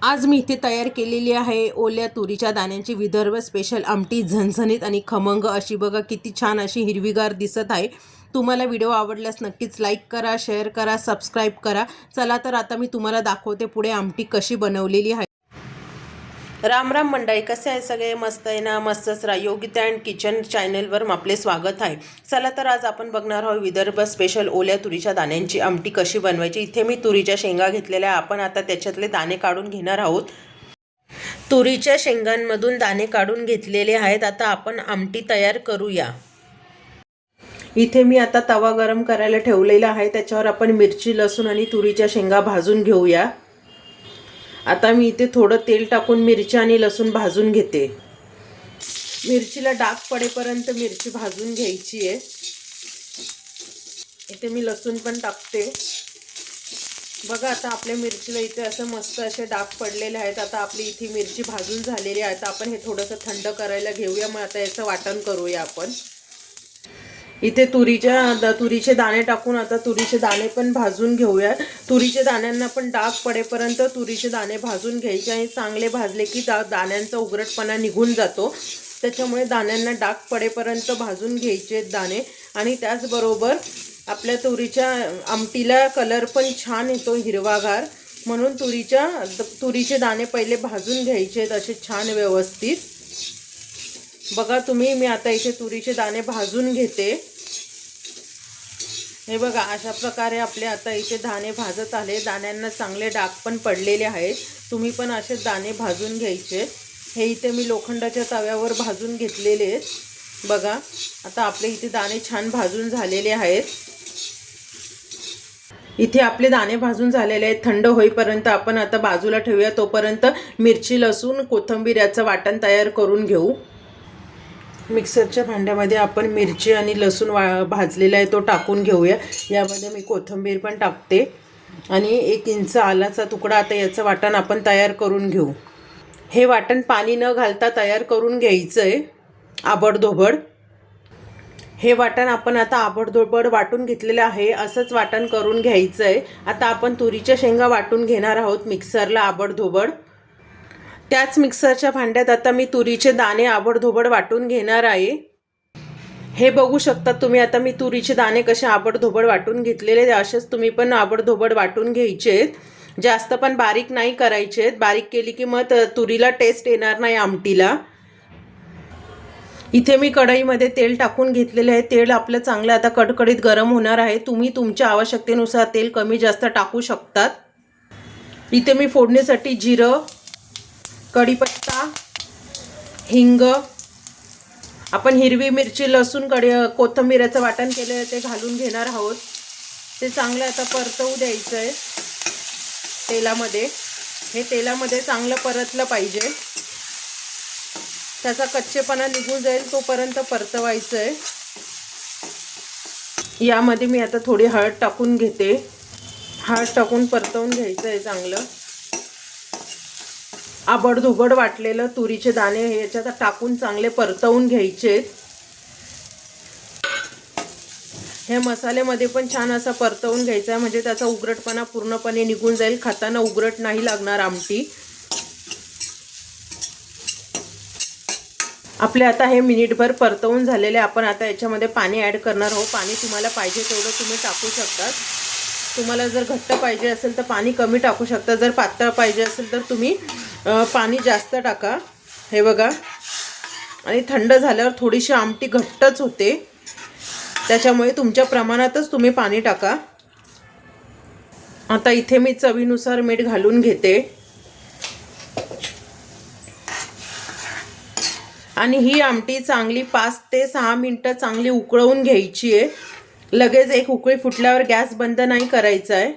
आज मी इथे तयार केलेली आहे ओल्या तुरीच्या दाण्यांची विदर्भ स्पेशल आमटी, झणझणीत आणि खमंग अशी. बघा किती छान अशी हिरवीगार दिसत आहे. तुम्हाला व्हिडिओ आवडल्यास नक्कीच लाईक करा, शेअर करा, सबस्क्राईब करा. चला तर आता मी तुम्हाला दाखवते पुढे आमटी कशी बनवलेली आहे. राम राम मंडळी, कसे आहे सगळे? मस्त आहे ना? मस्तच राहा. योगिता अँड किचन चॅनलवर आपले स्वागत आहे. चला तर आज आपण बघणार आहोत विदर्भ स्पेशल ओल्या तुरीच्या दाण्यांची आमटी कशी बनवायची. इथे मी तुरीच्या शेंगा घेतलेल्या, आपण आता त्याच्यातले दाणे काढून घेणार आहोत. तुरीच्या शेंगांमधून दाणे काढून घेतलेले आहेत. आता आपण आमटी तयार करूया. इथे मी आता तवा गरम करायला ठेवलेला आहे. त्याच्यावर आपण मिरची, लसूण आणि तुरीच्या शेंगा भाजून घेऊया. आता मी इथे थोडं तेल टाकून मिरची आणि लसूण भाजून घेते. मिरचीला डाग पडेपर्यंत मिरची भाजून घ्यायची आहे. इथे मी लसूण पण टाकते. बघा आता आपल्या मिरचीला इथे असं मस्त असे डाग पडलेले आहेत. आता आपली इथे मिरची भाजून झालेली आहे. आता आपण हे थोडंसं थंड करायला घेऊया. मग आता याचं वाटण करूया आपण. इथे तुरीचे दाणे टाकून आता तुरीचे दाणे पण भाजून घेऊया. तुरीच्या दाण्यांना पण डाग पडेपर्यंत तुरीचे दाणे भाजून घ्यायचे आणि चांगले भाजले की दाण्यांचा उघरटपणा निघून जातो. त्याच्यामुळे दाण्यांना डाग पडेपर्यंत भाजून घ्यायचे दाणे. आणि त्याचबरोबर आपल्या तुरीच्या आमटीला कलर पण छान येतो, हिरवागार. म्हणून तुरीचे दाणे पहिले भाजून घ्यायचे असे छान व्यवस्थित. बघा तुम्ही, मी आता इथे तुरीचे दाणे भाजून घेते. हे बघा अशा प्रकारे आपले आता इथे दाणे भाजत आले. दाण्यांना चांगले डाग पण पडलेले आहेत. तुम्ही पण असे दाणे भाजून घ्यायचे. हे इथे मी लोखंडाच्या तव्यावर भाजून घेतलेले आहेत. बघा आता आपले इथे दाणे छान भाजून झालेले आहेत. इथे आपले दाणे भाजून झालेले आहेत. थंड होईपर्यंत आपण आता बाजूला ठेवूया. तोपर्यंत मिरची, लसूण, कोथिंबीर याचं वाटण तयार करून घेऊ. मिक्सरच्या भांड्यामध्ये आपण मिरची आणि लसूण भाजलेला आहे तो टाकून घेऊया. यामध्ये मी कोथिंबीर पण टाकते आणि 1 इंच आलाचा तुकडा. आता याचं वाटण आपण तयार करून घेऊ. हे वाटण पाणी न घालता तयार करून घ्यायचं आहे, आबडधोबड. हे वाटण आपण आता आबडधोबड वाटून घेतलेलं आहे. असंच वाटण करून घ्यायचं आहे. आता आपण तुरीच्या शेंगा वाटून घेणार आहोत मिक्सरला आबडधोबड. त्याच मिक्सरच्या भांड्यात आता मी तुरीचे दाणे आबडधोबड वाटून घेणार आहे. हे बघू शकता तुम्ही. आता मी तुरीचे दाणे कसे आबडधोबड वाटून घेतलेले, असेच तुम्ही पण आबडधोबड वाटून घ्यायचे. जास्त पण बारीक नाही करायचे. बारीक केली की मग तुरीला टेस्ट येणार नाही आमटीला. इथे मी कढईमध्ये तेल टाकून घेतलेले आहे. तेल आपलं चांगलं आता कडकडीत गरम होणार आहे. तुम्ही तुमच्या आवश्यकतेनुसार तेल कमी जास्त टाकू शकतात. इथे मी फोडणीसाठी जिरं, कढीपत्ता, हिंग, आपण हिरवी मिरची, लसूण, कोथिंबीरचं वाटण केलं आहे ते घालून घेणार आहोत. ते चांगलं आता परतवू द्यायचं आहे तेलामध्ये. हे तेलामध्ये चांगलं परतलं पाहिजे. त्याचा कच्चेपणा निघून जाईल तोपर्यंत परतवायचं आहे. यामध्ये मी आता थोडी हळद टाकून घेते. हळद टाकून परतवून घ्यायचं आहे चांगलं. आबडधोबड वाटलेलं तुरीचे दाणे याच्यात टाकून चांगले परतवून घ्यायचे. हे मसाल्यामध्ये पण छान असा परतवून घ्यायचा आहे, म्हणजे त्याचा उघरटपणा पूर्णपणे निघून जाईल. खाताना उघरट नाही लागणार आमटी. आपले आता हे मिनिटभर परतवून झालेले. आपण आता याच्यामध्ये पाणी ॲड करणार आहोत. पाणी तुम्हाला पाहिजे तेवढं तुम्ही टाकू शकता. तुम्हाला जर घट्ट पाहिजे असेल तर पाणी कमी टाकू शकता. जर पातळ पाहिजे असेल तर तुम्ही पाणी जास्त टाका. हे बघा. आणि थंड झाल्यावर थोडीशी आमटी घट्टच होते. त्याच्यामुळे तुमच्या प्रमाणातच तुम्ही पाणी टाका. आता इथे मी चवीनुसार मीठ घालून घेते. आणि ही आमटी चांगली 5 ते 6 मिनटं चांगली उकळवून घ्यायची आहे. लगेच एक उकळी फुटल्यावर गॅस बंद नाही करायचा आहे.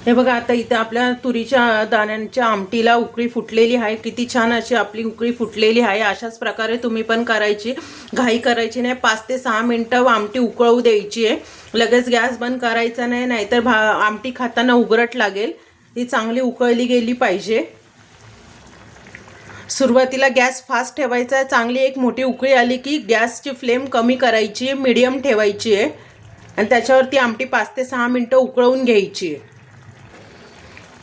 हे बघा आता इथे आपल्या तुरीच्या दाण्यांच्या आमटीला उकळी फुटलेली आहे. किती छान अशी आपली उकळी फुटलेली आहे. अशाच प्रकारे तुम्ही पण करायची. घाई करायची नाही. 5 ते 6 मिनटं आमटी उकळवू द्यायची आहे. लगेच गॅस बंद करायचा नाही, नाहीतर आमटी खाताना उघरट लागेल. ती चांगली उकळली गेली पाहिजे. सुरुवातीला गॅस फास्ट ठेवायचा आहे. चांगली एक मोठी उकळी आली की गॅसची फ्लेम कमी करायची, मीडियम ठेवायची आहे. आणि त्याच्यावरती आमटी 5 ते 6 मिनटं उकळवून घ्यायची.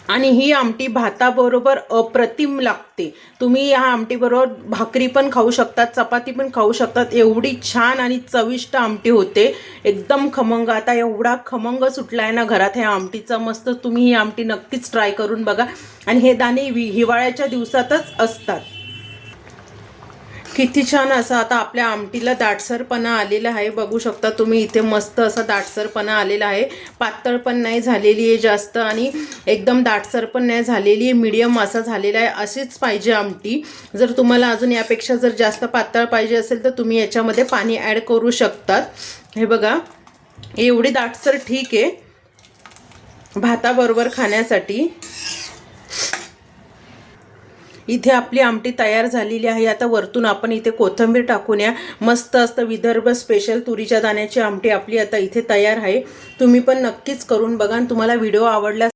आणि ही आमटी भाताबरोबर अप्रतिम लागते. तुम्ही या आमटीबरोबर भाकरी पण खाऊ शकतात, चपाती पण खाऊ शकतात. एवढी छान आणि चविष्ट आमटी होते, एकदम खमंग. आता एवढा खमंग सुटला आहे ना घरात ह्या आमटीचा, मस्त. तुम्ही ही आमटी नक्कीच ट्राय करून बघा. आणि हे दाणे हिवाळ्याच्या दिवसातच असतात. किती छान असं आता आपल्या आमटीला दाटसरपणा आलेला आहे. बघू शकता तुम्ही इथे मस्त असा दाटसरपणा आलेला आहे. पातळ पण नाही झालेली आहे जास्त आणि एकदम दाटसर पण नाही झालेली आहे, मीडियम असा झालेला आहे. अशीच पाहिजे आमटी. जर तुम्हाला अजून यापेक्षा जर जास्त पातळ पाहिजे असेल तर तुम्ही याच्यामध्ये पाणी ॲड करू शकतात. हे बघा, एवढी दाटसर ठीक आहे भाताबरोबर खाण्यासाठी. इथे आपली आमटी तयार झालेली आहे. आता वरतून आपण इथे कोथिंबीर टाकूया. मस्त असतं विदर्भ स्पेशल तुरीच्या दाण्याची आमटी आपली आता इथे तयार आहे. तुम्ही पण नक्कीच करून बघा. तुम्हाला व्हिडिओ आवडला